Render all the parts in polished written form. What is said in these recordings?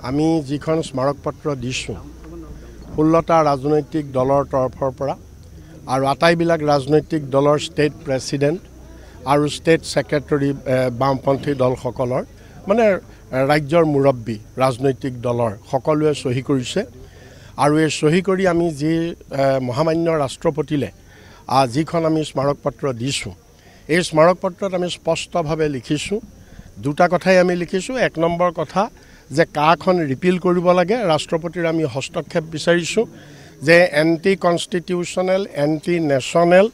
আমি যিখন স্মাৰকপত্ৰ দিছোঁ 16টা ৰাজনৈতিক দলৰ তৰফৰ পৰা আৰু আটাইবিলাক ৰাজনৈতিক দলৰ ষ্টেট প্ৰেছিডেণ্ট আৰু ষ্টেট ছেক্ৰেটাৰী বামপন্থী দলসকলৰ মানে ৰাজ্যৰ মুৰব্বী ৰাজনৈতিক দলৰ সকলোৱে চহী কৰিছে আৰু এই চহী কৰি আমি যি মহামান্য ৰাষ্ট্ৰপতিলে যিখন আমি স্মাৰকপত্ৰ দিছোঁ এই স্মাৰকপত্ৰত আমি স্পষ্টভাৱে লিখিছোঁ দুটা কথাই আমি লিখিছোঁ। এক নম্বৰ কথা যে কাখন ৰিপিল কৰিব লাগে, ৰাষ্ট্ৰপতিৰ আমি হস্তক্ষেপ বিচাৰিছোঁ যে এণ্টি কনষ্টিটিউশ্যনেল এণ্টি নেশ্যনেল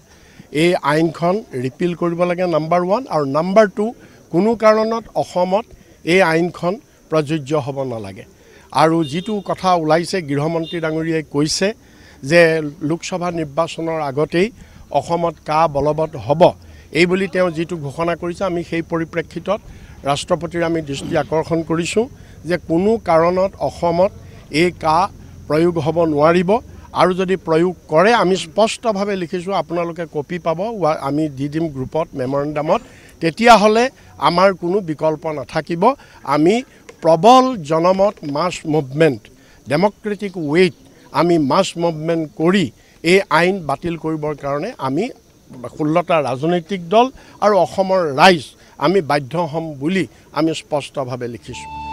এই আইনখন ৰিপিল কৰিব লাগে নাম্বাৰ 1 আৰু নাম্বাৰ 2 কোনো কাৰণত অসমত এই আইনখন প্ৰযোজ্য হ'ব নালাগে। আৰু যিটো কথা ওলাইছে গৃহমন্ত্ৰী ডাঙৰীয়াই কৈছে যে লোকসভা নিৰ্বাচনৰ আগতেই অসমত বলবৎ হ'ব এই বুলি তেওঁ যিটো ঘোষণা কৰিছে আমি সেই পৰিপ্ৰেক্ষিতত ৰাষ্ট্ৰপতিৰ আমি দৃষ্টি আকৰ্ষণ কৰিছোঁ যে কোনো কাৰণত অসমত এই প্ৰয়োগ হ'ব নোৱাৰিব আৰু যদি প্ৰয়োগ কৰে আমি স্পষ্টভাৱে লিখিছোঁ, আপোনালোকে কপি পাব, আমি দি দিম গ্ৰুপত মেমৰেণ্ডামত, তেতিয়াহ'লে আমাৰ কোনো বিকল্প নাথাকিব। আমি প্ৰবল জনমত মাছ মুভমেণ্ট ডেমক্ৰেটিক ৱেত আমি মাছ মুভমেণ্ট কৰি এই আইন বাতিল কৰিবৰ কাৰণে আমি 16টা ৰাজনৈতিক দল আৰু অসমৰ ৰাইজ আমি বাধ্য হ'ম বুলি আমি স্পষ্টভাৱে লিখিছোঁ।